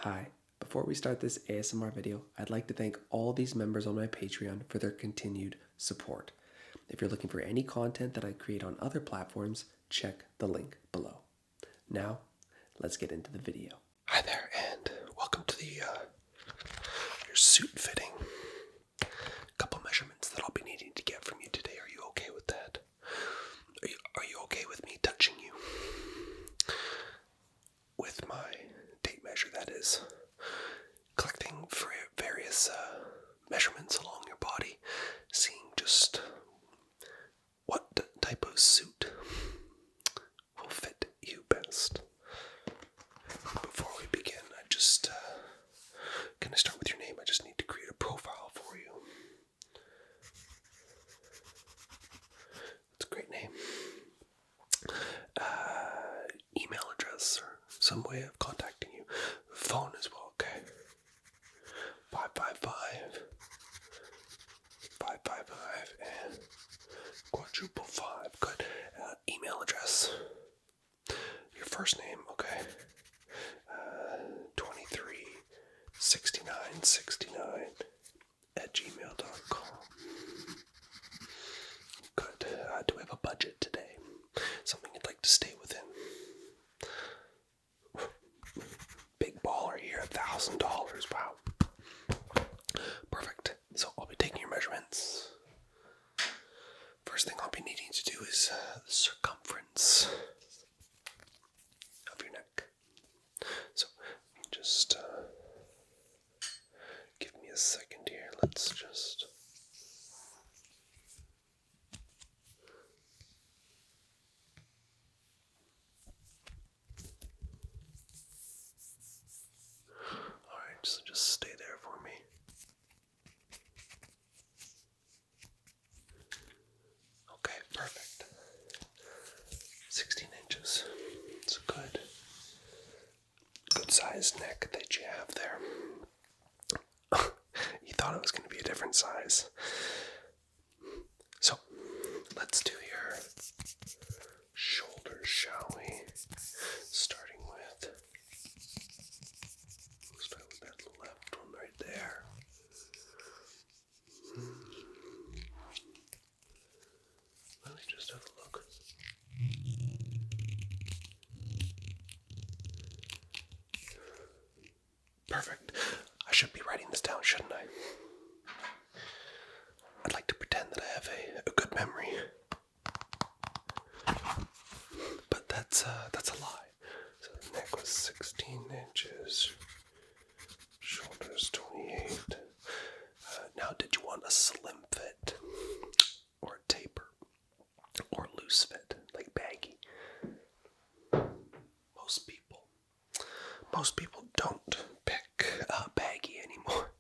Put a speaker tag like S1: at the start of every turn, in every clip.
S1: Hi, before we start this ASMR video, I'd like to thank all these members on my Patreon for their continued support. If you're looking for any content that I create on other platforms, check the link below. Now, let's get into the video.
S2: Hi there, and welcome to your suit fitting. A couple measurements that I'll be needing to get from you today. Are you okay with that? Are you okay with me touching you? With my tape measure, that is. Collecting various measurements along your body, seeing just what type of suit will fit you best. Before we begin, can I start with your name? I just need to create a profile for you. It's a great name. Email address or some way of contacting you. Phone as well, okay? 555 and quadruple 5. Good. Email address. Your first name, okay? 236969 @gmail.com. Good. Do we have a budget today? Something you'd like to stay within? Big baller here, $1,000. Wow. Perfect. So I'll be taking your measurements. First thing I'll be needing to do is the circumference of your neck. So just give me a second here. Let's just... Alright, so just stay there for me. Okay, perfect. 16 inches. It's a good sized neck that you have there. You thought it was going to be a different size. So, let's do your shoulders, shall we? Starting with that left one right there. Let me just have a look. Perfect. I should be writing this down, shouldn't I? I'd like to pretend that I have a good memory. But that's a lie. So the neck was 16 inches. Shoulders 28. Now, did you want a slim fit? Or a taper? Or loose fit? Like baggy? Most people don't pick baggy anymore.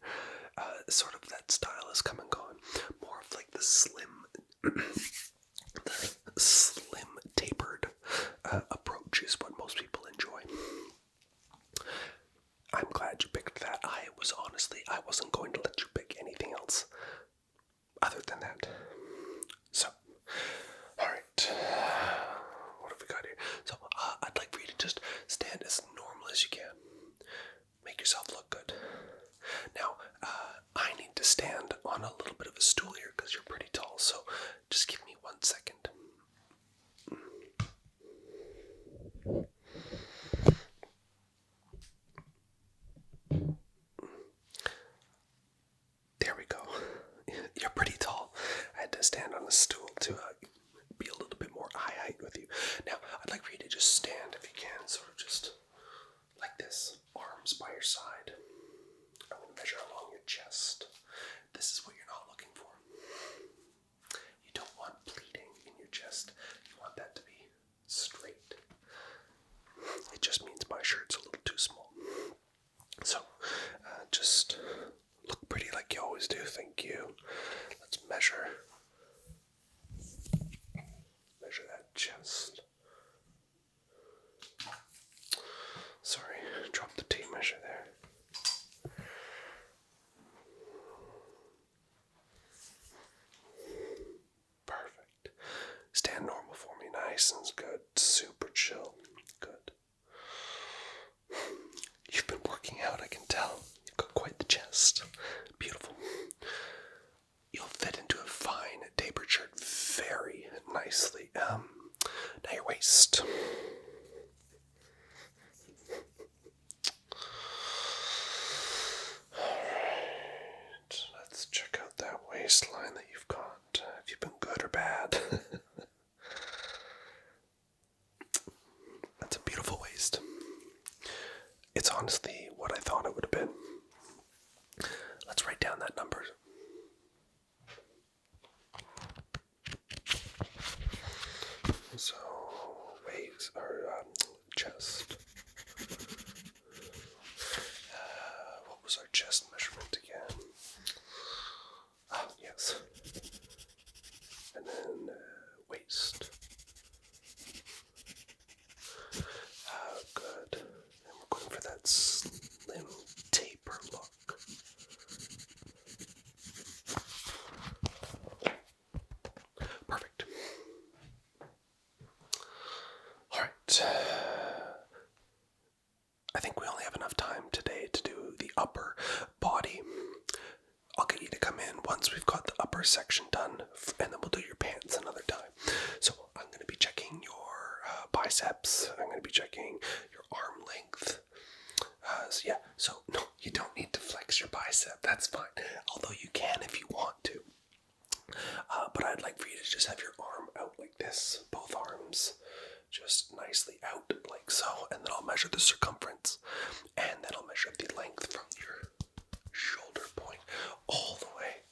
S2: Sort of that style has come and gone. More of like the slim tapered approach is what most people enjoy. I'm glad you picked that. I wasn't going to let you pick anything else other than that. So, alright. What have we got here? So, I'd like for you to just stand as normal as you can. Make yourself look good. Now, I need to stand on a little bit of a stool here because you're pretty tall, so just give me 1 second. There we go. You're pretty tall. I had to stand on a stool to be a little bit more eye height with you. Now, I'd like for you to just stand if you can, sort of just like this, arms by your side. I'm going to measure along your chest. This is what you're not looking for. You don't want pleating in your chest. You want that to be straight. It just means my shirt's a little too small. So, just look pretty like you always do. Thank you. Let's measure that chest. Sorry, dropped the tape measure there. Perfect. Stand normal for me, nice and good. Super chill. Good. You've been working out what I thought it would have been. Let's write down that number. So, waist or chest. What was our chest measurement again? Ah, yes. And then waist. Good. And we're going for that slim taper look. Perfect. All right. I think we only have enough time today to do the upper body. I'll get you to come in once we've got the upper section done, and then we'll do your pants another time. So I'm going to be checking your biceps. I'm going to be checking your arm length. So no, you don't need to flex your bicep. That's fine. Although you can if you want to. But I'd like for you to just have your arm out like this. Both arms just nicely out like so. And then I'll measure the circumference. And then I'll measure the length from your shoulder point all the way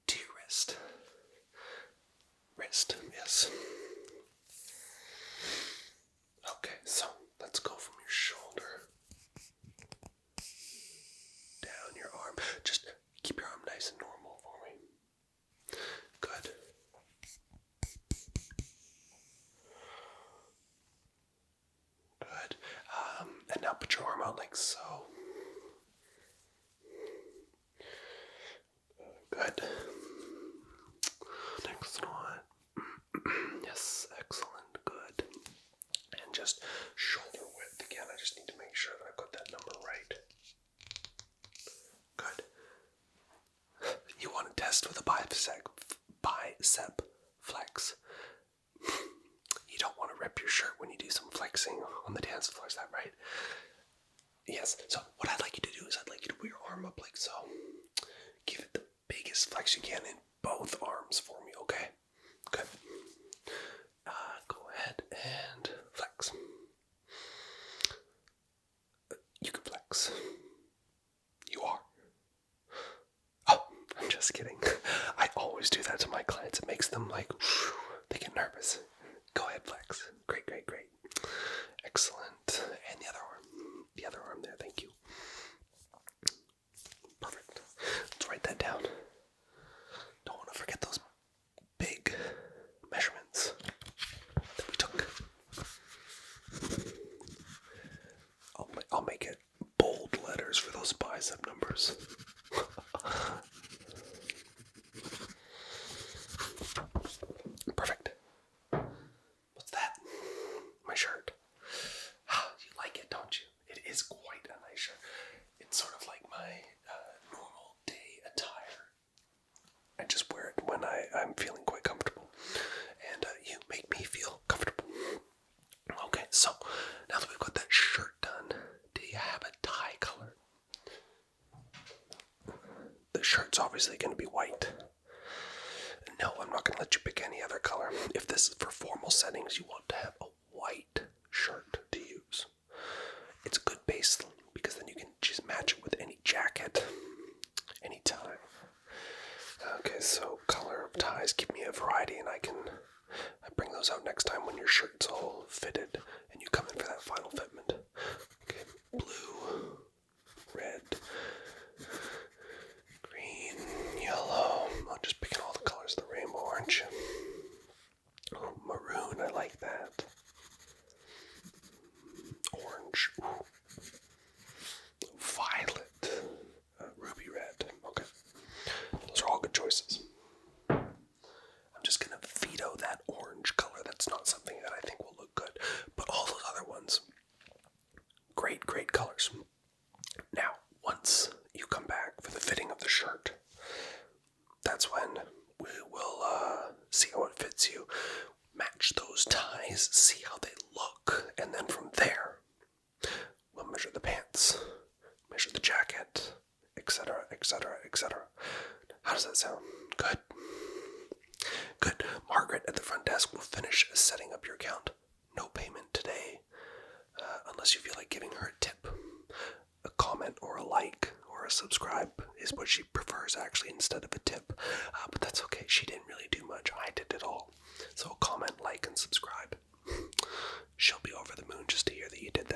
S2: to your wrist. Wrist, yes. Okay, so let's go from your shoulder down your arm. Just keep your arm nice and normal for me. Good. Good. And now put your arm out like so. Good. Next one. Yes, excellent. Good. And just shoulder width again. I just need to make sure that I've got that number right. Good. You want to test with a bicep flex. You don't want to rip your shirt when you do some flexing on the dance floor, is that right? Yes. So what I'd like you to do is I'd like you to put your arm up like so. Give it the biggest flex you can in both arms for me, okay? Good. Go ahead and flex. You can flex. You are. Oh, I'm just kidding. I always do that to my clients. It makes them like, they get nervous. Go ahead, flex. Great, great, great. Excellent. And the other arm. The other arm there, thank you. Perfect. Let's write that down. Don't want to forget those big measurements that we took. I'll make it bold letters for those bicep numbers. Perfect. What's that? My shirt. You like it, don't you? It is quite a nice shirt. It's sort of like my normal day attire. I just wear it when I'm feeling quite comfortable. And you make me feel comfortable. Okay, so now that we've got that shirt done, do you have a tie color? The shirt's obviously going to be white. No, I'm not going to let you pick any other color. If this is for formal settings, you want to have a white shirt to use. It's a good base because then you can just match it with any jacket, anytime. Okay, so color of ties, give me a variety and I bring those out next time when your shirt's all fitted and you come in for that final fitment. Okay, blue, red, green, yellow. I'm just picking all the colors of the rainbow, aren't you? Oh, maroon, I like that. Orange, ooh. Violet, ruby red. Okay, those are all good choices. I'm just gonna veto that orange color. That's not something that I think will look good. But all those other ones, great, great colors. Now, once you come back for the fitting of the shirt, that's when we will see how it fits you, match those ties, see how they look, and then from there, we'll measure the pants, measure the jacket, etc., etc., etc. How does that sound? Good? Good. Margaret at the front desk will finish setting up your account. No payment today. unless you feel like giving her a tip. A comment or a like or a subscribe is what she prefers actually instead of a tip. But that's okay. She didn't really do much. I did it all. So comment, like, and subscribe. She'll be over the moon just to hear that you did